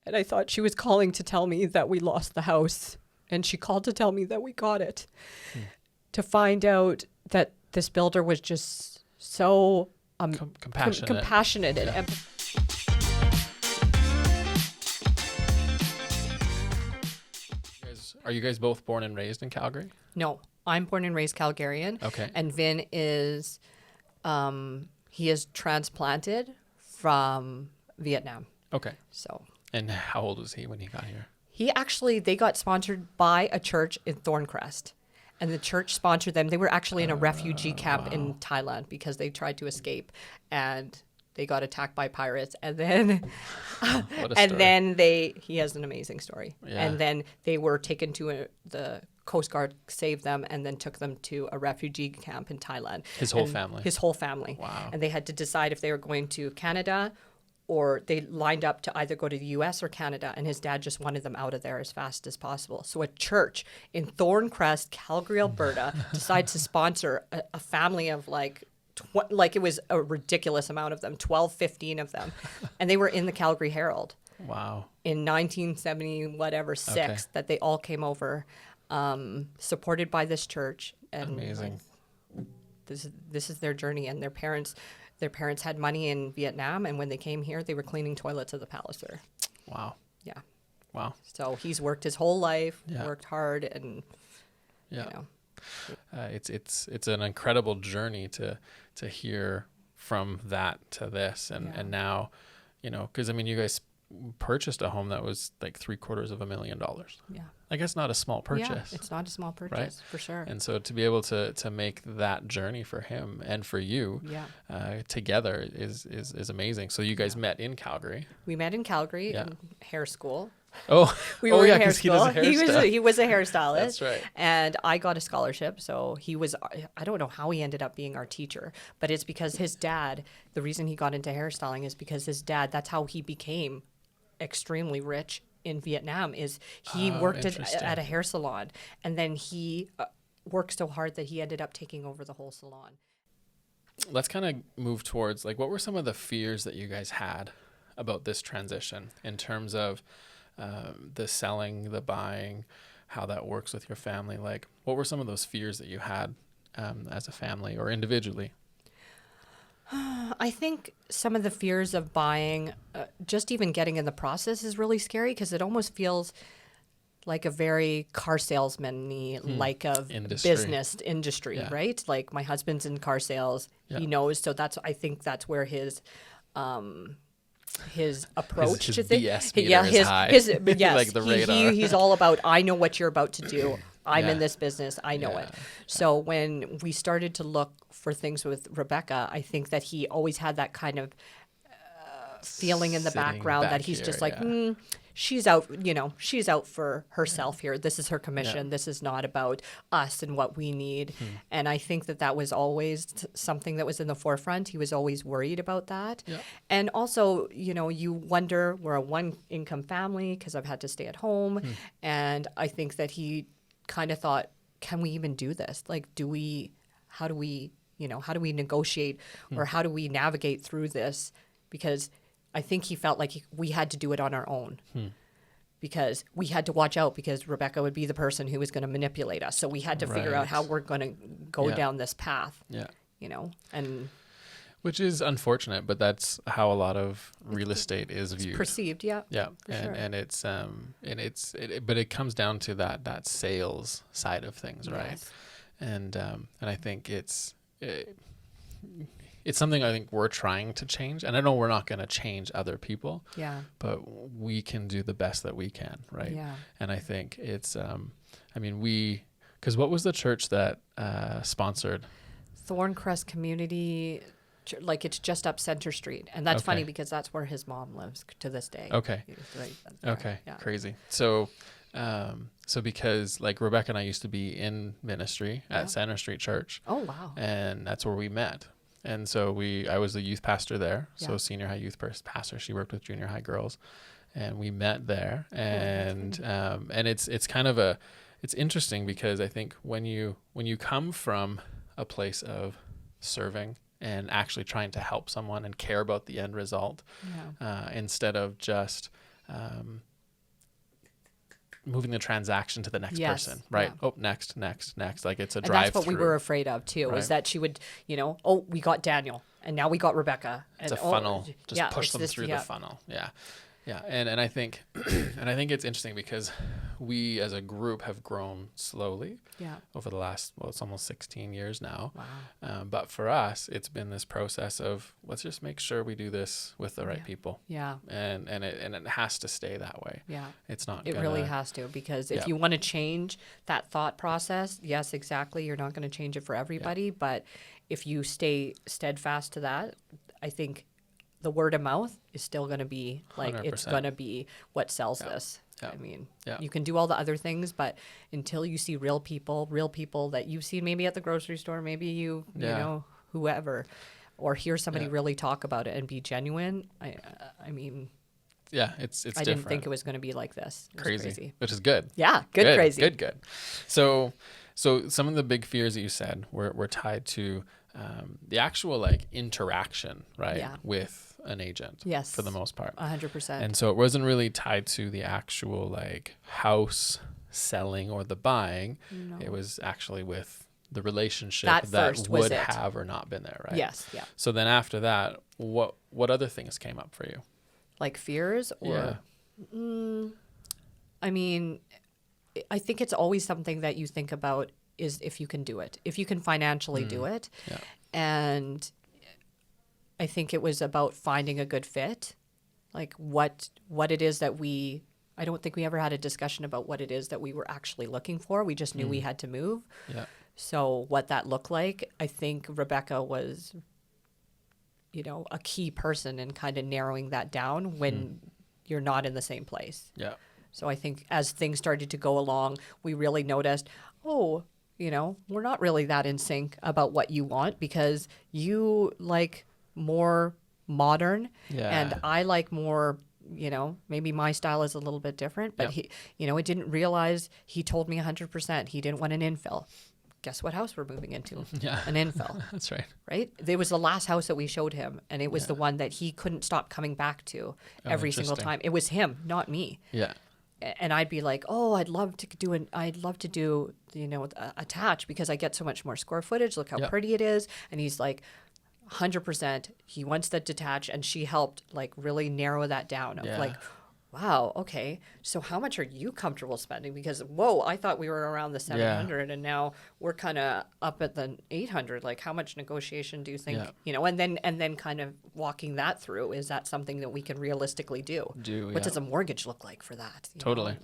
And I thought she was calling to tell me that we lost the house. And she called to tell me that we got it. To find out that this builder was just so compassionate and empathetic. Are you guys both born and raised in Calgary? No, I'm born and raised Calgarian. Okay. And Vin is, he is transplanted from Vietnam. Okay. So. And how old was he when he got here? They got sponsored by a church in Thorncrest. And the church sponsored them. They were actually in a refugee camp in Thailand because they tried to escape. And they got attacked by pirates. And then he has an amazing story. Yeah. And then they were taken to the Coast Guard, saved them, and then took them to a refugee camp in Thailand. His whole family. Wow. And they had to decide if they were going to Canada, or they lined up to either go to the U.S. or Canada, and his dad just wanted them out of there as fast as possible. So a church in Thorncrest, Calgary, Alberta, decided to sponsor a family of it was a ridiculous amount of them, 12, 15 of them. And they were in the Calgary Herald. Wow. In 1970, 6, that they all came over, supported by this church. And amazing. This is their journey, and their parents had money in Vietnam, and when they came here, they were cleaning toilets at the Palliser. Wow. Yeah. Wow. So he's worked his whole life, worked hard, and it's an incredible journey to hear from that to this, and now, because you guys purchased a home that was like $750,000. Yeah. I guess not a small purchase. Yeah, it's not a small purchase, right? For sure. And so to be able to make that journey for him and for you together is amazing. So you guys met in Calgary. We met in Calgary in hair school. Oh, we were in hair school. He does a hairstyle. He was a hairstylist. That's right. And I got a scholarship. So I don't know how he ended up being our teacher, but it's because his dad, the reason he got into hairstyling is because his dad, that's how he became extremely rich in Vietnam, is he worked at a hair salon, and then he worked so hard that he ended up taking over the whole salon. Let's kind of move towards, what were some of the fears that you guys had about this transition in terms of the selling, the buying, how that works with your family? What were some of those fears that you had as a family or individually? I think some of the fears of buying, just even getting in the process is really scary, because it almost feels like a very car salesman-y business industry, right? Like, my husband's in car sales, he knows, so I think that's where his approach his to things. BS meter is high. Like the radar. He's all about, I know what you're about to do. I'm in this business. I know it. So when we started to look for things with Rebecca, I think that he always had that kind of feeling in the background that he's just like, she's out, she's out for herself here. This is her commission. This is not about us and what we need. And I think that was always something that was in the forefront. He was always worried about that. And also, you wonder, we're a one-income family because I've had to stay at home. And I think that he kind of thought, can we even do this? How do we negotiate, or how do we navigate through this? Because I think he felt like we had to do it on our own, because we had to watch out, because Rebecca would be the person who was going to manipulate us. So we had to figure out how we're going to go down this path, and which is unfortunate, but that's how a lot of real estate is viewed. Perceived, yeah. And but it comes down to that sales side of things, right? Yes. And I think it's something I think we're trying to change. And I know we're not going to change other people, but we can do the best that we can, right? Yeah. And I think it's, because what was the church that sponsored? Thorncrest Community, it's just up Center Street. And that's funny, because that's where his mom lives to this day. Okay. Okay. Yeah. Crazy. So because Rebecca and I used to be in ministry at Center Street Church. Oh, wow. And that's where we met. And so I was the youth pastor there. So senior high youth pastor. She worked with junior high girls, and we met there. And it's kind of it's interesting, because I think when you come from a place of serving and actually trying to help someone and care about the end result, instead of just moving the transaction to the next person, right? Oh, next. Like it's a and drive-through. that's what we were afraid of too, right? Is that she would, oh, we got Daniel, and now we got Rebecca. It's a funnel. Just push them through the funnel. Yeah. Yeah. And I think, and I think it's interesting because we as a group have grown slowly over the last, it's almost 16 years now. Wow. But for us, it's been this process of let's just make sure we do this with the right people. Yeah. And it has to stay that way. Yeah. It's not. It really has to, because if you want to change that thought process, yes, exactly. You're not going to change it for everybody, but if you stay steadfast to that, I think the word of mouth is still going to be like 100%. It's going to be what sells this. I mean, you can do all the other things, but until you see real people that you've seen maybe at the grocery store, maybe you know, whoever, or hear somebody really talk about it and be genuine. I mean, it's I didn't think it was going to be like this. It was crazy. Which is good. Yeah, good. Crazy. Good. So some of the big fears that you said were tied to the actual like interaction, right? Yeah. With an agent. Yes. For the most part. 100%. And so it wasn't really tied to the actual like house selling or the buying. No. It was actually with the relationship that would have or not been there, right? Yes. Yeah. So then after that, what other things came up for you? Like fears or? I mean, I think it's always something that you think about is if you can do it, if you can financially do it. Yeah. And I think it was about finding a good fit, like what it is that I don't think we ever had a discussion about what it is that we were actually looking for. We just knew we had to move. Yeah. So what that looked like, I think Rebecca was, a key person in kind of narrowing that down when you're not in the same place. Yeah. So I think as things started to go along, we really noticed, we're not really that in sync about what you want, because you like more modern and I like more, maybe my style is a little bit different, but he, I didn't realize he told me 100% he didn't want an infill. Guess what house we're moving into? Yeah. An infill. That's right. Right? It was the last house that we showed him, and it was the one that he couldn't stop coming back to every single time. It was him, not me. Yeah. And I'd be like, I'd love to do, attach, because I get so much more square footage. Look how pretty it is. And he's like, 100%, he wants that detached, and she helped like really narrow that down of like, wow, okay, so how much are you comfortable spending? Because I thought we were around the 700 and now we're kind of up at the 800. Like, how much negotiation do you think, and then kind of walking that through, is that something that we can realistically do? What does a mortgage look like for that? Totally.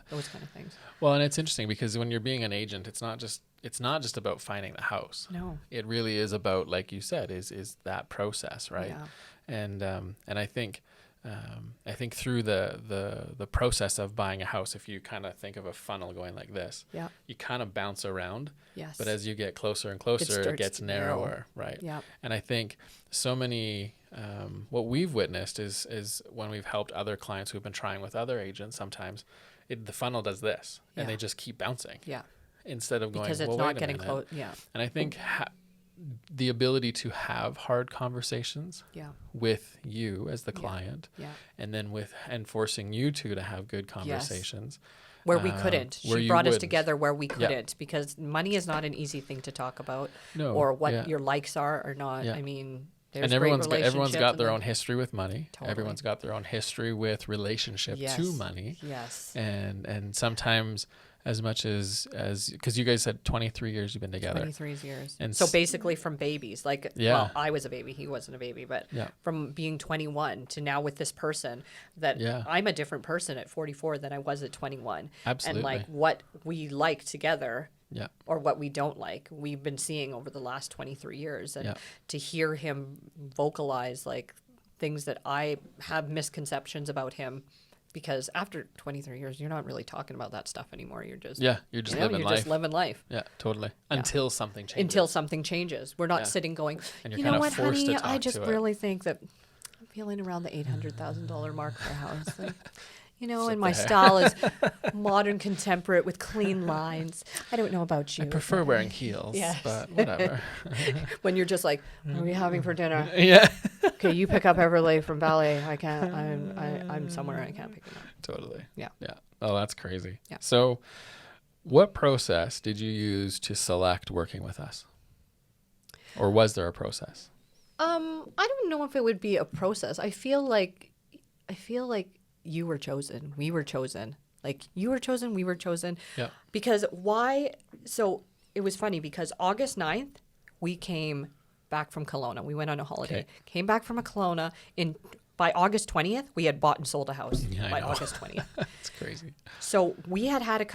Those kind of things. Well, and it's interesting because when you're being an agent, it's not just about finding the house. No. It really is about, like you said, is that process, right? Yeah. And I think through the process of buying a house, if you kind of think of a funnel going like this, you kind of bounce around. Yes. But as you get closer and closer, it gets narrower, right? Yeah. And I think so many, what we've witnessed is when we've helped other clients who've been trying with other agents, sometimes the funnel does this, and they just keep bouncing. Yeah. Instead of going, because it's not getting close. Yeah. And I think the ability to have hard conversations with you as the client, and then and forcing you to have good conversations. Where we couldn't. She brought us together where we couldn't, because money is not an easy thing to talk about, or what your likes are or not. I mean, and everyone's got their own history with money. Totally. Everyone's got their own history with relationship to money. Yes. And sometimes, as much as because you guys said 23 years you've been together. 23 years. And so basically from babies, like, well, I was a baby, he wasn't a baby, but from being 21 to now with this person, that I'm a different person at 44 than I was at 21. Absolutely. And like what we like together or what we don't like, we've been seeing over the last 23 years. And to hear him vocalize like things that I have misconceptions about him, because after 23 years, you're not really talking about that stuff anymore. You're just living life. Yeah, totally. Until something changes. We're not sitting going, and you know what, honey, I just really think that I'm feeling around the $800,000 mark for a house. Like, you know, Sit and my there. style is modern contemporary with clean lines. I don't know about you. I prefer wearing heels, Yes. but whatever. When you're just like, what are we having for dinner? Yeah. Okay, you pick up Everly from ballet. I can't. I'm somewhere I can't pick him up. Totally. Yeah. Yeah. Oh, that's crazy. Yeah. So, what process did you use to select working with us? Or was there a process? I don't know if it would be a process. I feel like you were chosen. We were chosen. Like you were chosen, we were chosen. Yeah. Because why? So it was funny because August 9th, we came back from Kelowna. We went on a holiday. Okay. Came back from Kelowna by August 20th, we had bought and sold a house Yeah, I by know. August 20th. It's crazy. So we had a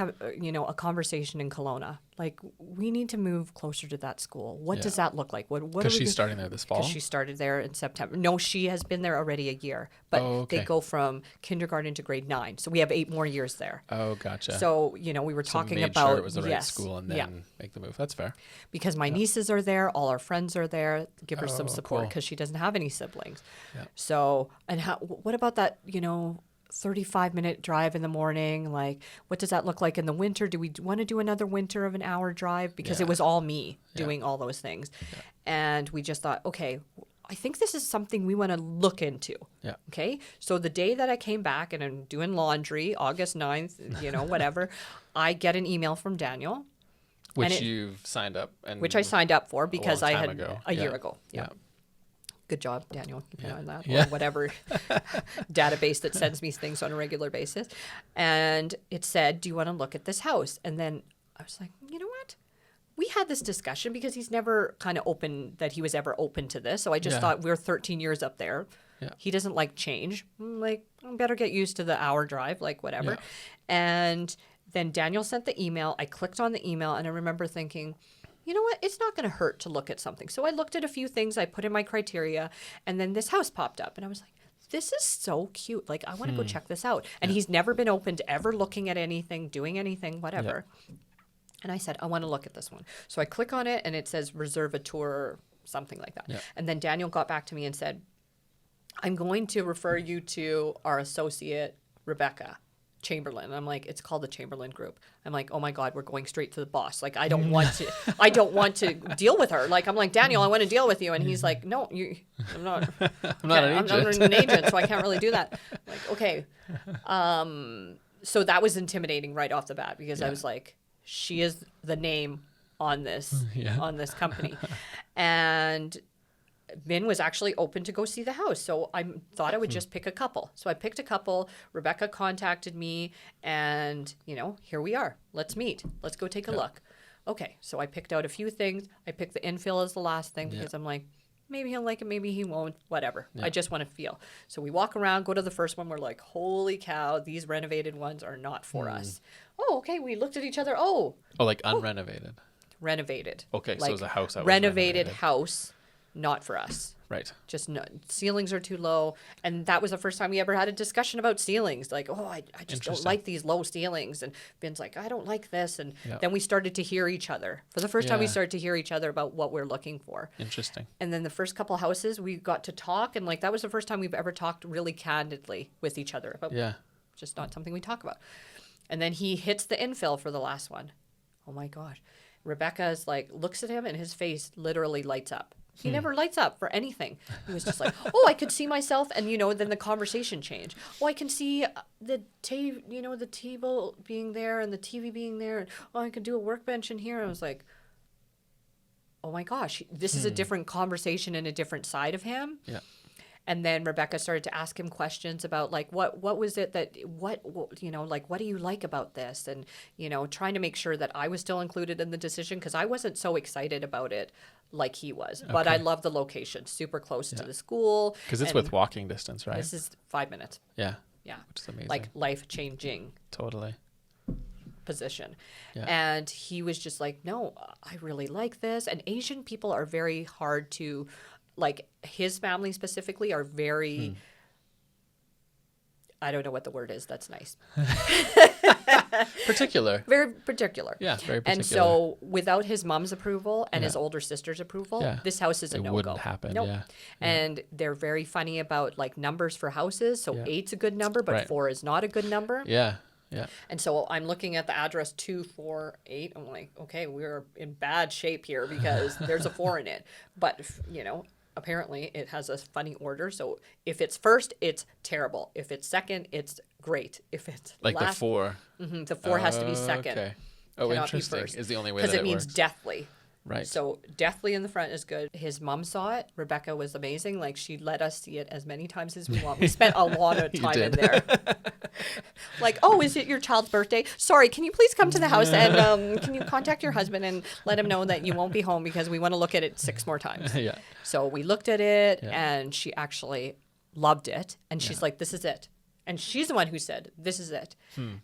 conversation in Kelowna. Like, we need to move closer to that school. What does that look like? What Because she's starting there this fall? Because she started there in September. No, she has been there already a year. But they go from kindergarten to grade 9. So we have 8 more years there. Oh, gotcha. So, you know, we were talking made about... sure it was the right school and then make the move. That's fair. Because my nieces are there. All our friends are there. Give her some support cool. because she doesn't have any siblings. Yeah. So, and what about that, 35-minute drive in the morning? Like, what does that look like in the winter? Do we want to do another winter of an hour drive? Because it was all me doing all those things. Yeah. And we just thought, okay, I think this is something we want to look into. Yeah. Okay. So the day that I came back and I'm doing laundry, August 9th, whatever, I get an email from Daniel. Which you've signed up. Which I signed up for because I had a year Yeah. ago. Yeah. Good job, Daniel. Keep an eye on that. Yeah. Or whatever database that sends me things on a regular basis. And it said, do you want to look at this house? And then I was like, you know what? We had this discussion because he's never kind of open that he was ever open to this. So I just thought we're 13 years up there. Yeah. He doesn't like change. I'm like, I better get used to the hour drive, like whatever. Yeah. And then Daniel sent the email. I clicked on the email and I remember thinking, you know what? It's not going to hurt to look at something. So I looked at a few things. I put in my criteria and then this house popped up and I was like, this is so cute. Like, I want to go check this out. And he's never been open to ever looking at anything, doing anything, whatever. Yeah. And I said, I want to look at this one. So I click on it and it says reserve a tour or something like that. Yeah. And then Daniel got back to me and said, I'm going to refer you to our associate, Rebecca Chamberlain. And I'm like, it's called the Chamberlain Group. I'm like, oh my God, we're going straight to the boss. Like, I don't want to deal with her. Like, I'm like, Daniel, I want to deal with you. And he's like, no, I'm not an agent, so I can't really do that. I'm like, okay. So that was intimidating right off the bat because I was like, she is the name on this company. And Min was actually open to go see the house. So I thought I would just pick a couple. So I picked a couple. Rebecca contacted me and, here we are. Let's meet. Let's go take a look. Okay. So I picked out a few things. I picked the infill as the last thing because I'm like, maybe he'll like it, maybe he won't, whatever. I just want to feel. So we walk around, go to the first one. We're like, holy cow, these renovated ones are not for us. Oh, okay. We looked at each other. Like unrenovated. Renovated. Okay. So it was a house that was renovated house. Not for us. Right. Just ceilings are too low. And that was the first time we ever had a discussion about ceilings. Like, I just don't like these low ceilings. And Ben's like, I don't like this. And then we started to hear each other. For the first time, we started to hear each other about what we're looking for. Interesting. And then the first couple houses, we got to talk. And that was the first time we've ever talked really candidly with each other. About just not something we talk about. And then he hits the infill for the last one. Oh my gosh. Rebecca's looks at him and his face literally lights up. He never lights up for anything. He was just like, I could see myself. And, then the conversation changed. I can see the table being there and the TV being there. And, I could do a workbench in here. I was like, oh my gosh, this is a different conversation and a different side of him. Yeah. And then Rebecca started to ask him questions about what was it that, what do you like about this? And, trying to make sure that I was still included in the decision because I wasn't so excited about it like he was. Okay. But I love the location, super close to the school. Because it's with walking distance, right? This is 5 minutes. Yeah. Yeah. Which is amazing. Life-changing. Totally. Position. Yeah. And he was just like, no, I really like this. And Asian people are very hard to... his family specifically are very I don't know what the word is. That's nice. Particular. Very particular. Yeah, very particular. And so without his mom's approval and his older sister's approval, this house is a no-go. It wouldn't happen. Nope. Yeah. And they're very funny about like numbers for houses. So 8's a good number, but 4 is not a good number. Yeah. Yeah. And so I'm looking at the address 248. I'm like, okay, we're in bad shape here because there's a 4 in it. But, you know, apparently it has a funny order. So if it's first, it's terrible. If it's second, it's great. If it's like last, the 4. The 4 has to be second. Okay. Oh, Cannot interesting. be first. Is the only way that Because it means works. deathly. Right. So deathly in the front is good. His mom saw it. Rebecca was amazing. Like she let us see it as many times as we want. We spent a lot of time in there. Like, oh, is it your child's birthday? Sorry, can you please come to the house and can you contact your husband and let him know that you won't be home because we want to look at it 6 more times. Yeah. So we looked at it and she actually loved it. And she's like, this is it. And she's the one who said, this is it.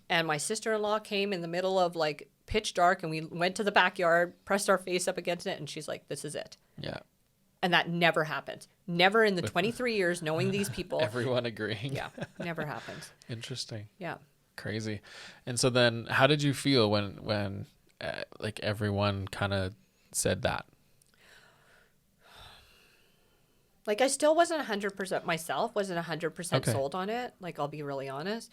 And my sister-in-law came in the middle of like pitch dark and we went to the backyard, pressed our face up against it. And she's like, this is it. Yeah. And that never happens. Never in the 23 years knowing these people. Everyone agreeing. Yeah. Never happens. Interesting. Yeah. Crazy. And so then how did you feel when like everyone kind of said that? Like I still wasn't 100% myself, wasn't 100% Okay. sold on it. Like I'll be really honest.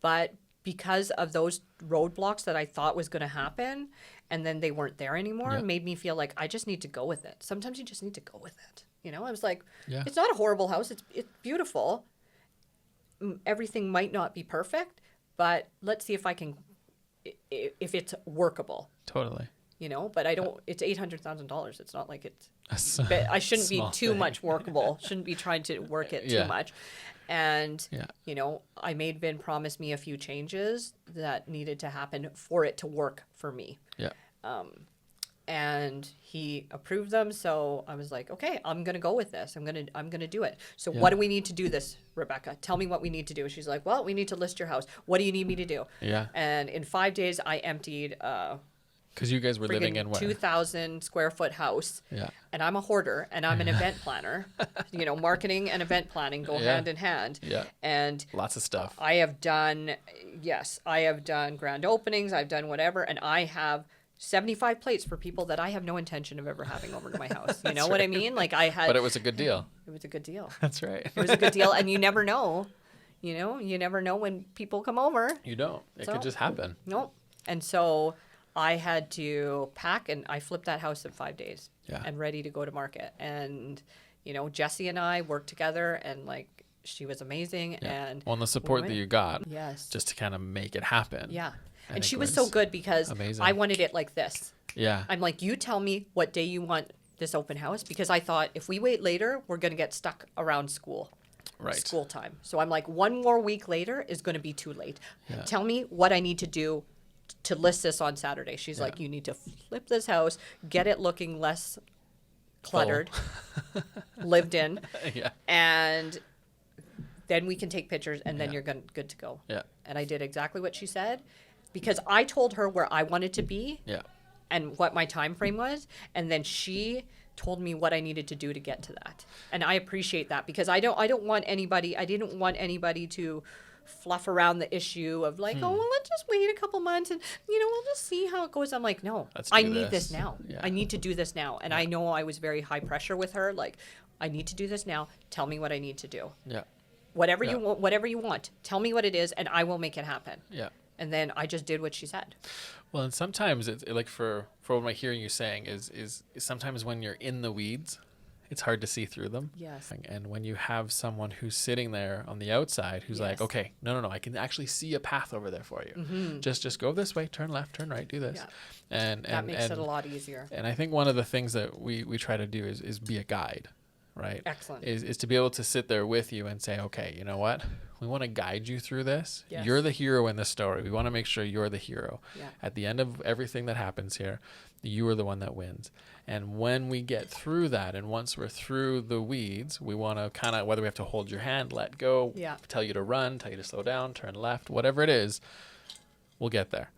But because of those roadblocks that I thought was going to happen and then they weren't there anymore, it made me feel like I just need to go with it. Sometimes you just need to go with it. You know, I was like, it's not a horrible house. It's beautiful. Everything might not be perfect, but let's see if I can, if it's workable. Totally. You know, but I don't, it's $800,000. It's not like it's, A but I shouldn't be small too thing. much workable. Shouldn't be trying to work it too much. And, you know, I made Vin promise me a few changes that needed to happen for it to work for me. Yeah. And he approved them. So I was like, okay, I'm going to go with this. I'm going to do it. So what do we need to do this, Rebecca? Tell me what we need to do. She's like, well, we need to list your house. What do you need me to do? Yeah. And in 5 days, I emptied, Because you guys were living in where? 2,000 square foot house. Yeah. And I'm a hoarder and I'm an event planner. You know, marketing and event planning go hand in hand. Yeah. And Lots of stuff. I have done grand openings. I've done whatever. And I have 75 plates for people that I have no intention of ever having over to my house. You know what I mean? Like I had. But it was a good deal. It was a good deal. That's right. It was a good deal. And you never know. You know, you never know when people come over. You don't. It could just happen. Nope. And so I had to pack and I flipped that house in 5 days and ready to go to market. And, you know, Jessie and I worked together and like she was amazing. And the support that you got just to kind of make it happen. Yeah. I And think she was so good because amazing. I wanted it like this. Yeah. I'm like, you tell me what day you want this open house because I thought if we wait later, we're going to get stuck around school. Right. School time. So I'm like, 1 more week later is going to be too late. Tell me what I need to do to list this on Saturday. She's like, you need to flip this house, get it looking less cluttered, lived in, and then we can take pictures and then you're good to go. Yeah. And I did exactly what she said because I told her where I wanted to be and what my time frame was, and then she told me what I needed to do to get to that. And I appreciate that because I didn't want anybody to fluff around the issue of like, oh, well, let's just wait a couple months and, you know, we'll just see how it goes. I'm like, no, I need this now. Yeah. I need to do this now. And I know I was very high pressure with her. Like, I need to do this now. Tell me what I need to do. Yeah. Whatever you want, tell me what it is and I will make it happen. Yeah. And then I just did what she said. Well, and sometimes it's like for what I'm hearing you saying is sometimes when you're in the weeds, it's hard to see through them. Yes. And when you have someone who's sitting there on the outside who's like, okay, no, I can actually see a path over there for you. Mm-hmm. Just go this way, turn left, turn right, do this. Yeah. And that makes it a lot easier. And I think one of the things that we try to do is be a guide, right? Excellent. Is to be able to sit there with you and say, okay, you know what? We want to guide you through this. Yes. You're the hero in this story. We want to make sure you're the hero. Yeah. At the end of everything that happens here, you are the one that wins. And when we get through that, and once we're through the weeds, we want to kind of, whether we have to hold your hand, let go, tell you to run, tell you to slow down, turn left, whatever it is, we'll get there.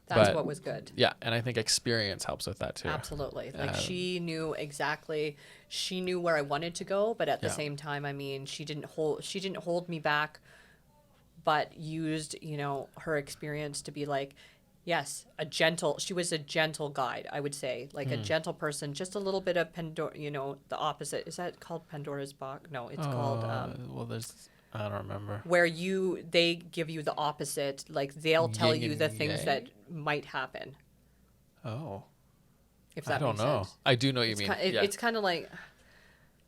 That's what was good. Yeah, and I think experience helps with that too. Absolutely. Like she knew where I wanted to go, but at the same time, I mean, she didn't hold me back but used, her experience to be like, yes, she was a gentle guide, I would say, like a gentle person, just a little bit of Pandora, the opposite. Is that called Pandora's box? No, it's called, well, I don't remember. where they give you the opposite, like they'll tell Yin you the and things yang? that might happen. Oh, If I that don't makes know. sense. I do know what you mean. It's kind of like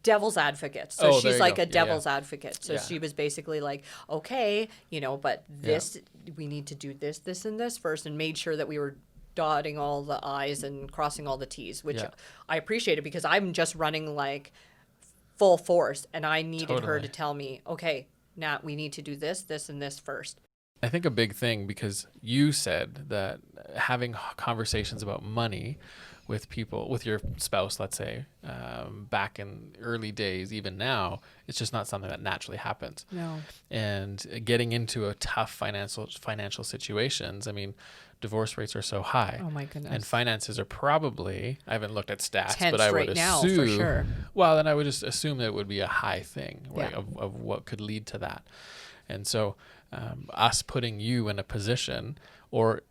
devil's advocate. So there she's you like go. a devil's advocate. So Yeah. she was basically like, okay, but this, we need to do this, this, and this first, and made sure that we were dotting all the I's and crossing all the T's, which I appreciated because I'm just running like full force, and I needed her to tell me, okay, Nat, we need to do this, this, and this first. I think a big thing, because you said that having conversations about money with people, with your spouse, let's say, back in early days, even now, it's just not something that naturally happens. No. And getting into a tough financial situations, I mean, divorce rates are so high. Oh my goodness. And finances are probably, I haven't looked at stats, Tense but I would right assume, now, for sure. Well, then I would just assume that it would be a high thing, right, Yeah. of what could lead to that. And so us putting you in a position, or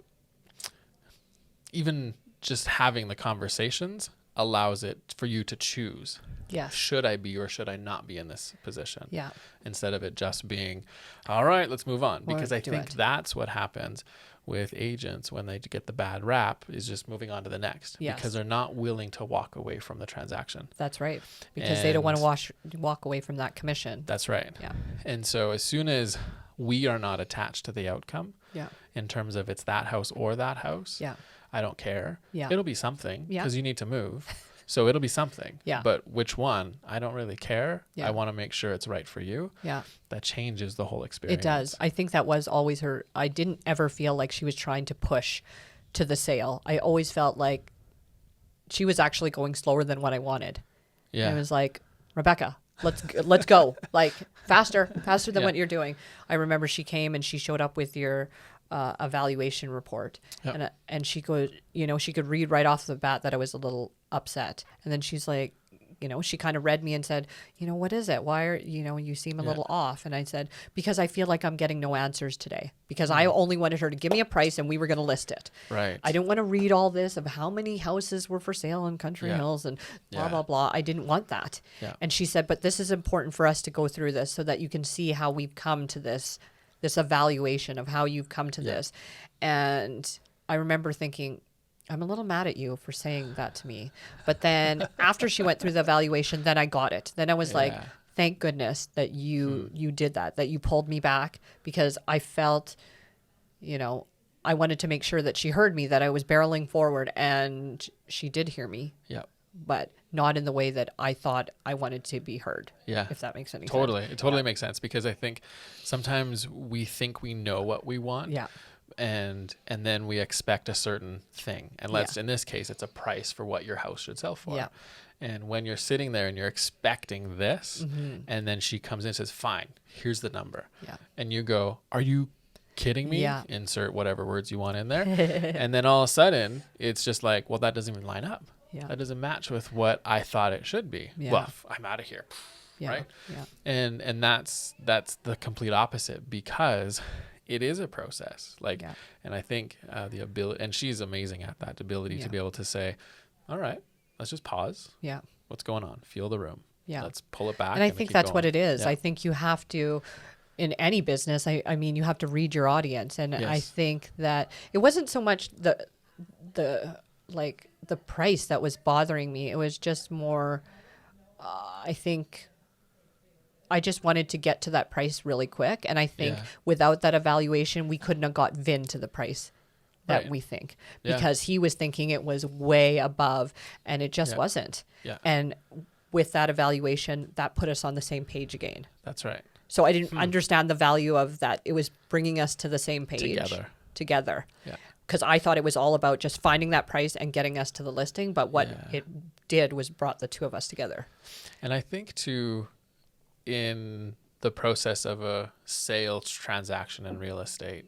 even just having the conversations, allows it for you to choose. Yes. Should I be or should I not be in this position? Yeah. Instead of it just being, all right, let's move on. Or Because I do think it. that's what happens with agents when they get the bad rap, is just moving on to the next. Yes. Because they're not willing to walk away from the transaction. That's right. Because they don't want And- to walk away from that commission. That's right. Yeah. And so as soon as we are not attached to the outcome, Yeah. in terms of it's that house or that house, Yeah. I don't care. Yeah. It'll be something, Yeah. because you need to move. So it'll be something. Yeah. But which one? I don't really care. Yeah. I want to make sure it's right for you. Yeah. That changes the whole experience. It does. I think that was always her. I didn't ever feel like she was trying to push to the sale. I always felt like she was actually going slower than what I wanted. Yeah. And I was like, Rebecca, let's go. Like faster than Yeah. what you're doing. I remember she came and she showed up with your evaluation report. Yep. And she goes, she could read right off the bat that I was a little upset. And then she's like, she kind of read me and said, what is it? Why are, you seem a little off. And I said, because I feel like I'm getting no answers today, because I only wanted her to give me a price and we were going to list it. Right. I didn't want to read all this of how many houses were for sale in Country Hills and blah, Yeah. blah, blah. I didn't want that. Yeah. And she said, but this is important for us to go through this so that you can see how we've come to this evaluation of how you've come to this. And I remember thinking, I'm a little mad at you for saying that to me. But then after she went through the evaluation, then I got it. Then I was like, thank goodness that you did that you pulled me back, because I felt, I wanted to make sure that she heard me, that I was barreling forward, and she did hear me. Yeah. But not in the way that I thought I wanted to be heard. Yeah. If that makes any Totally. sense. It totally makes sense, because I think sometimes we think we know what we want. Yeah. And then we expect a certain thing. And in this case, it's a price for what your house should sell for. Yeah. And when you're sitting there and you're expecting this, and then she comes in and says, fine, here's the number. Yeah. And you go, are you kidding me? Yeah. Insert whatever words you want in there. And then all of a sudden, it's just like, well, that doesn't even line up. Yeah. That doesn't match with what I thought it should be. Yeah. Well, I'm out of here. Yeah. Right. Yeah. And that's the complete opposite, because it is a process. And I think the ability, and she's amazing at that ability to be able to say, all right, let's just pause. Yeah. What's going on? Feel the room. Yeah. Let's pull it back. And I then think keep that's going. what it is. Yeah. I think you have to, in any business, I mean, you have to read your audience. And I Yes. think that it wasn't so much the price that was bothering me. It was just more, I think I just wanted to get to that price really quick. And I think without that evaluation, we couldn't have got Vin to the price that Right. we think, Yeah. because he was thinking it was way above, and it just Yeah. wasn't. Yeah. And with that evaluation, that put us on the same page again. That's right. So I didn't understand the value of that. It was bringing us to the same page together. Yeah. Because I thought it was all about just finding that price and getting us to the listing. But what it did was brought the two of us together. And I think too, in the process of a sales transaction in real estate,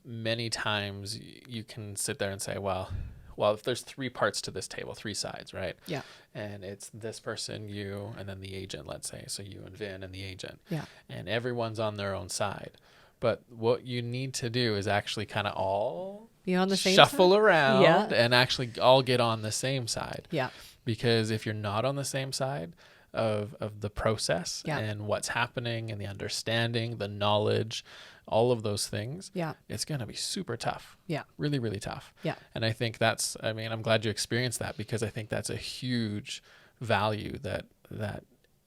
many times you can sit there and say, well, if there's three parts to this table, three sides, right? Yeah. And it's this person, you, and then the agent, let's say. So you and Vin and the agent. Yeah. And everyone's on their own side. But what you need to do is actually kind of all be on the same shuffle side? around Yeah. and actually all get on the same side. Yeah. Because if you're not on the same side of the process Yeah. and what's happening and the understanding, the knowledge, all of those things, Yeah. it's going to be super tough. Yeah. Really, really tough. Yeah. And I think I'm glad you experienced that, because I think that's a huge value that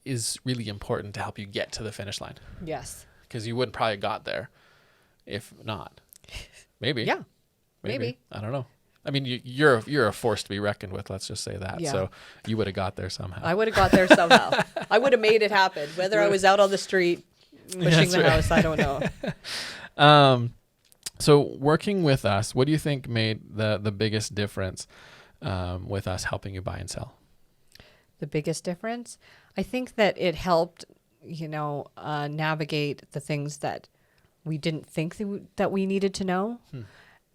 is really important to help you get to the finish line. Yes. Because you wouldn't probably got there if not. Maybe. Yeah. Maybe. I don't know. I mean, you're a force to be reckoned with. Let's just say that. Yeah. So you would have got there somehow. I would have got there somehow. I would have made it happen. Whether I was out on the street pushing the house, I don't know. So working with us, what do you think made the biggest difference with us helping you buy and sell? The biggest difference? I think that it helped, navigate the things that we didn't think that we needed to know.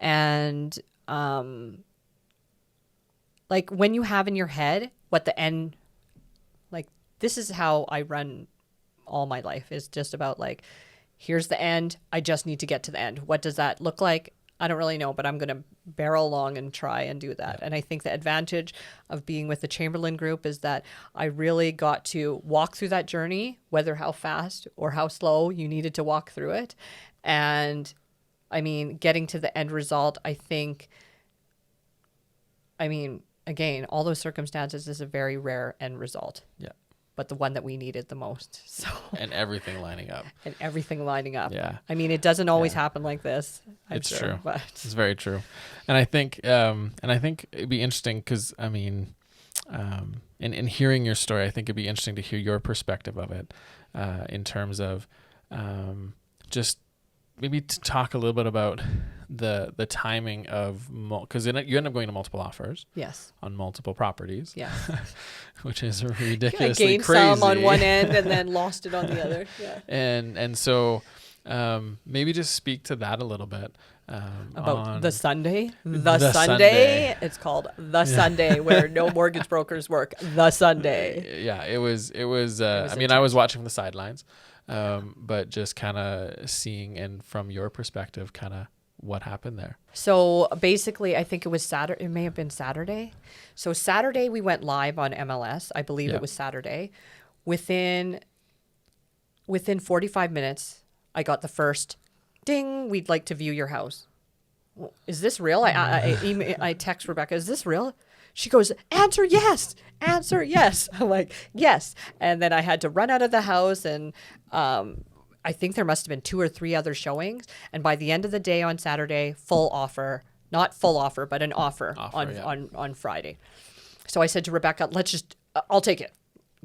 And like when you have in your head what the end, like this is how I run all my life, is just about like, here's the end. I just need to get to the end. What does that look like? I don't really know, but I'm going to barrel along and try and do that. Yeah. And I think the advantage of being with the Chamberlain group is that I really got to walk through that journey, whether how fast or how slow you needed to walk through it. And I mean, getting to the end result, again, all those circumstances is a very rare end result. Yeah. But the one that we needed the most. So and everything lining up. Yeah. I mean, it doesn't always happen like this. It's true. But it's very true. And I think it'd be interesting because, I mean, in hearing your story, I think it'd be interesting to hear your perspective of it in terms of just maybe to talk a little bit about the timing of, because you end up going to multiple offers. Yes. On multiple properties. Yes. Which is ridiculously gained crazy. Some on one end and then lost it on the other. Yeah. And so maybe just speak to that a little bit. About the Sunday. The Sunday. It's called The Sunday, where no mortgage brokers work. The Sunday. Yeah, it was I mean, I was watching from the sidelines. But just kind of seeing, and from your perspective, kind of what happened there. So basically, I think it was Saturday. It may have been Saturday. So Saturday we went live on MLS. I believe it was Saturday. Within 45 minutes, I got the first ding. We'd like to view your house. Well, is this real? I text Rebecca. Is this real? She goes, answer yes. I'm like, yes. And then I had to run out of the house, and I think there must have been 2 or 3 other showings. And by the end of the day on Saturday, full offer, not full offer, but an offer on Friday. So I said to Rebecca, I'll take it.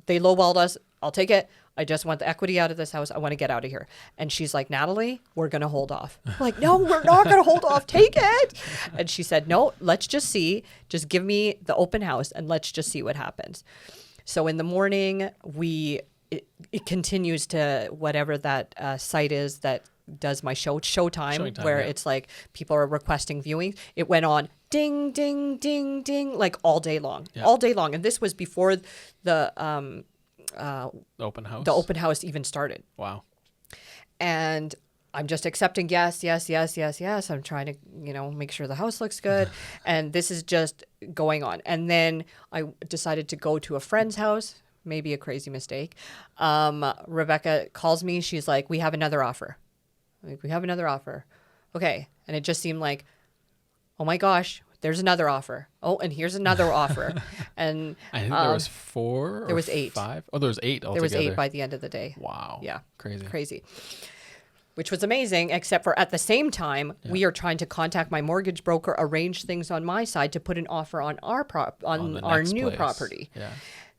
They lowballed us. I'll take it. I just want the equity out of this house. I want to get out of here. And she's like, Natalie, we're going to hold off. I'm like, no, we're not going to hold off. Take it. And she said, no, let's just see. Just give me the open house and let's just see what happens. So in the morning, it continues to whatever that site is that does my Showtime, where it's like people are requesting viewing. It went on ding, ding, ding, ding, like all day long. And this was before the open house. The open house even started. Wow. And I'm just accepting yes. I'm trying to, make sure the house looks good. And this is just going on. And then I decided to go to a friend's house, maybe a crazy mistake. Rebecca calls me. She's like, we have another offer. Okay. And it just seemed like, oh my gosh, there's another offer. Oh, and here's another offer. And I think there was 4 there was 8. 5. Oh, there was 8 altogether. There was 8 by the end of the day. Wow. Yeah. Crazy. Which was amazing, except for at the same time, we are trying to contact my mortgage broker, arrange things on my side to put an offer on our new property. Yeah.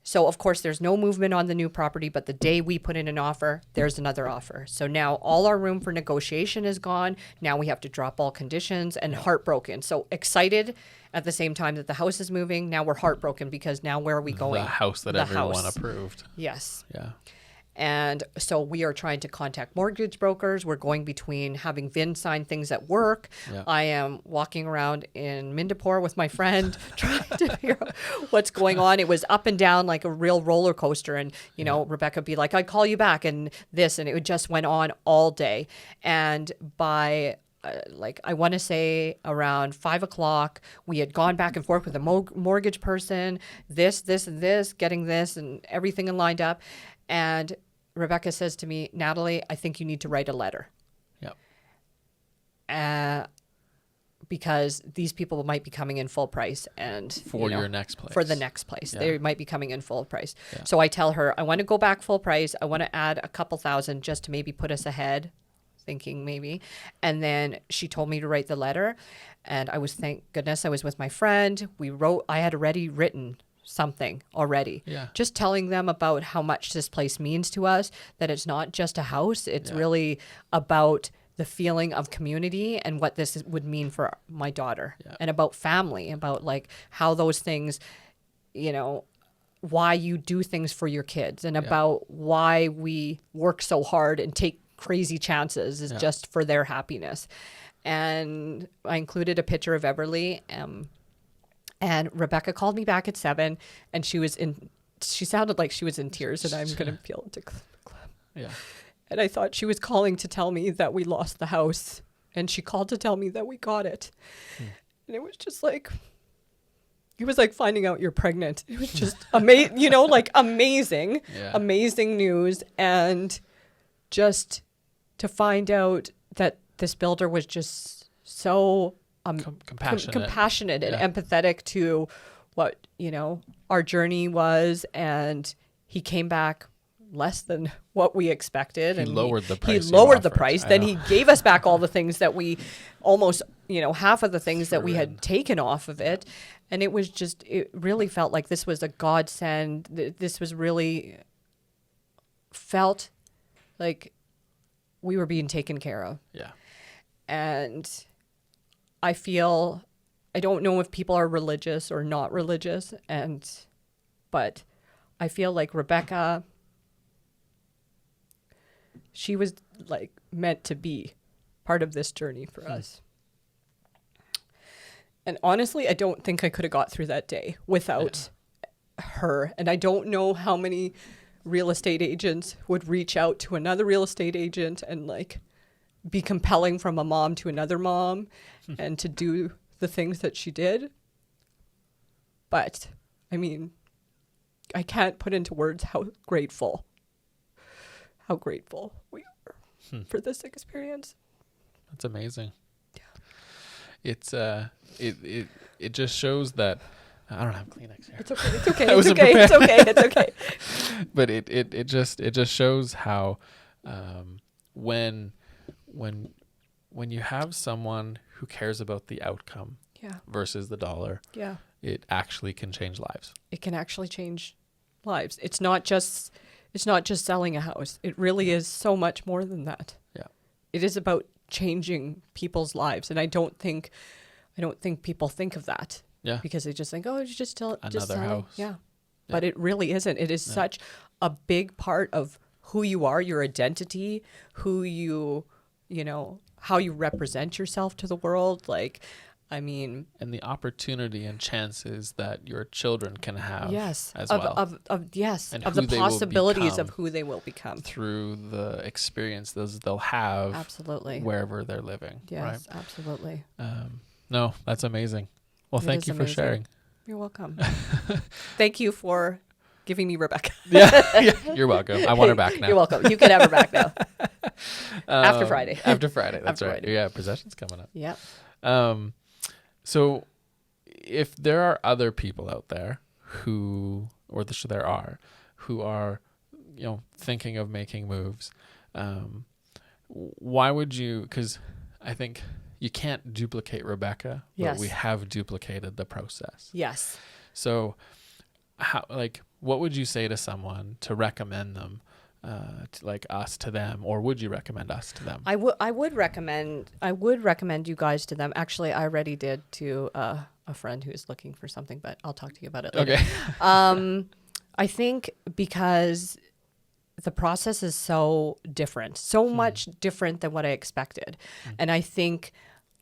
So, of course, there's no movement on the new property, but the day we put in an offer, there's another offer. So now all our room for negotiation is gone. Now we have to drop all conditions, and heartbroken. So excited at the same time that the house is moving. Now we're heartbroken because now where are we going? The house that everyone approved. Yes. Yeah. And so we are trying to contact mortgage brokers. We're going between having Vin sign things at work. Yeah. I am walking around in Mindapore with my friend trying to figure out what's going on. It was up and down like a real roller coaster. And, you know, Rebecca would be like, I'd call you back and this. And it just went on all day. And by I want to say around 5 o'clock, we had gone back and forth with the mortgage person, this, and this, getting this and everything lined up. And Rebecca says to me, Natalie, I think you need to write a letter. Yep. Because these people might be coming in full price and For your next place. For the next place. Yeah. They might be coming in full price. Yeah. So I tell her, I want to go back full price. I want to add a couple thousand just to maybe put us ahead, thinking maybe. And then she told me to write the letter. And thank goodness I was with my friend. I had already written something already. Yeah. Just telling them about how much this place means to us, that it's not just a house. It's really about the feeling of community and what this would mean for my daughter and about family, about like how those things, you know, why you do things for your kids and about why we work so hard and take crazy chances is just for their happiness. And I included a picture of Everly, and Rebecca called me back at 7, and she sounded like she was in tears, and I'm going to feel it to clap. Yeah. And I thought she was calling to tell me that we lost the house, and she called to tell me that we got it. And it was just like, it was like finding out you're pregnant. It was just amazing, you know, like amazing news. And just to find out that this builder was just so compassionate and empathetic to what, you know, our journey was. And he came back less than what we expected. He lowered the price. He lowered the price. Then he gave us back all the things that we almost, you know, half of the things that we had taken off of it. And it was just, it really felt like this was a godsend. This was really felt like we were being taken care of. Yeah. And I don't know if people are religious or not religious, but I feel like Rebecca, she was like meant to be part of this journey for us. And honestly, I don't think I could have got through that day without her. And I don't know how many real estate agents would reach out to another real estate agent and like be compelling from a mom to another mom and to do the things that she did. But I mean, I can't put into words how grateful we are for this experience. That's amazing. Yeah. It's it just shows that I don't have Kleenex here. It's okay. It's okay. But it just shows how when you have someone who cares about the outcome versus the dollar, it actually can change lives. It can actually change lives. It's not just selling a house. It really is so much more than that. Yeah. It is about changing people's lives, and I don't think people think of that. Yeah. Because they just think, oh, it's just another house. Yeah. But it really isn't. It is such a big part of who you are, your identity, who you know, how you represent yourself to the world. Like, I mean, and the opportunity and chances that your children can have as well. Of the possibilities of who they will become through the experiences they'll have absolutely wherever they're living. Yes, right? Absolutely. No, that's amazing. Well, thank you for sharing. You're welcome. Thank you for giving me Rebecca. Yeah, you're welcome. I want her back now. You're welcome. You can have her back now. After Friday. After Friday. That's right. Friday. Yeah, possession's coming up. Yeah. So if there are other people out there who are, you know, thinking of making moves, why would you, because I think you can't duplicate Rebecca, but we have duplicated the process. Yes. So what would you say to someone to recommend them, us to them, or would you recommend us to them? I would recommend you guys to them. Actually, I already did to a friend who's looking for something, but I'll talk to you about it later. Okay. I think because the process is so different, so much different than what I expected. And I think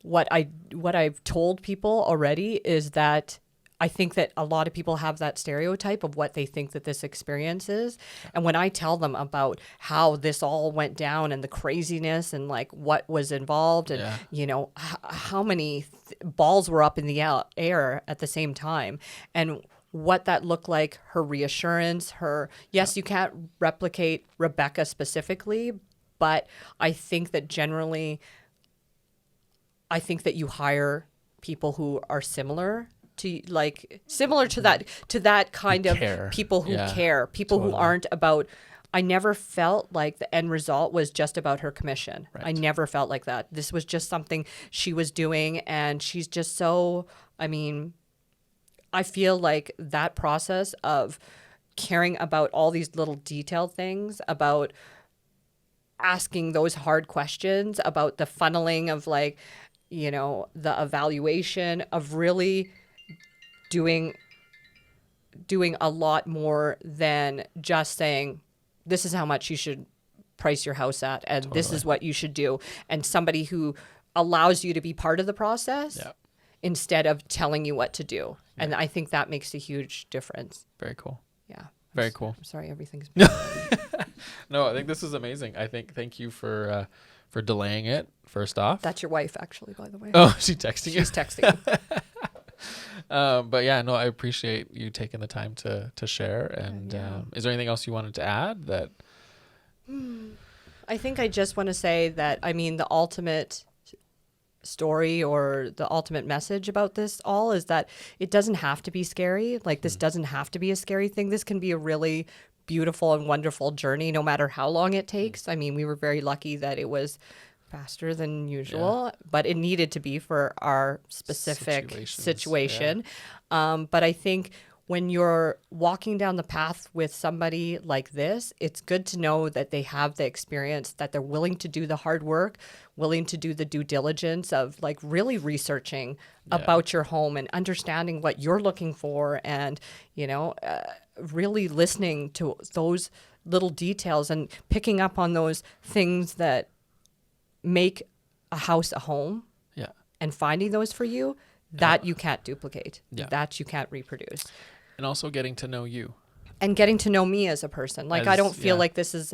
what I've told people already is that I think that a lot of people have that stereotype of what they think that this experience is. And when I tell them about how this all went down and the craziness and like what was involved and, you know, how many balls were up in the air at the same time and what that looked like, her reassurance, yes, you can't replicate Rebecca specifically, but I think that generally, I think that you hire people who are similar to that kind of care. People who care, people who aren't about. I never felt like the end result was just about her commission. Right. I never felt like that. This was just something she was doing, and she's just so, I mean, I feel like that process of caring about all these little detailed things, about asking those hard questions, about the funneling of like, you know, the evaluation of really doing a lot more than just saying, this is how much you should price your house at, and this is what you should do. And somebody who allows you to be part of the process instead of telling you what to do. Yeah. And I think that makes a huge difference. Very cool. Yeah. Very cool. I'm sorry, everything's No, I think this is amazing. Thank you for delaying it, first off. That's your wife, actually, by the way. Oh, she's texting you? She's texting you. But yeah, no, I appreciate you taking the time to share. And is there anything else you wanted to add that? I think I just want to say that, I mean, the ultimate story or the ultimate message about this all is that it doesn't have to be scary. Like, this doesn't have to be a scary thing. This can be a really beautiful and wonderful journey, no matter how long it takes. I mean, we were very lucky that it was faster than usual, but it needed to be for our specific situation. But I think when you're walking down the path with somebody like this, it's good to know that they have the experience, that they're willing to do the hard work, willing to do the due diligence of like really researching about your home and understanding what you're looking for, and, you know, really listening to those little details and picking up on those things that make a house a home, and finding those for you that you can't duplicate, that you can't reproduce. And also getting to know you. And getting to know me as a person. Like, I don't feel like this is,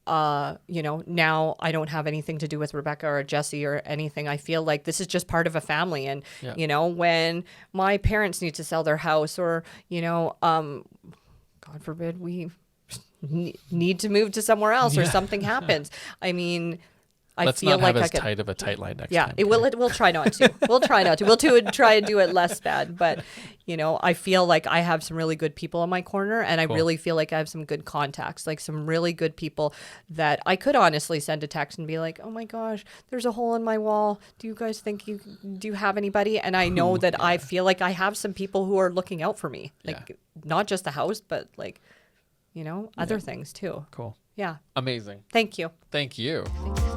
you know, now I don't have anything to do with Rebecca or Jesse or anything. I feel like this is just part of a family. And, you know, when my parents need to sell their house, or, you know, God forbid we need to move to somewhere else or something happens. I mean, Let's feel not like have as tight of a tight line next time. Yeah, we'll try not to. We'll try not to. We'll try and do it less bad. But, you know, I feel like I have some really good people in my corner, and I really feel like I have some good contacts, like some really good people that I could honestly send a text and be like, oh my gosh, there's a hole in my wall. Do you guys think do you have anybody? And I know that I feel like I have some people who are looking out for me, like not just the house, but like, you know, other things too. Cool. Yeah. Amazing. Thank you. Thank you. Thank you.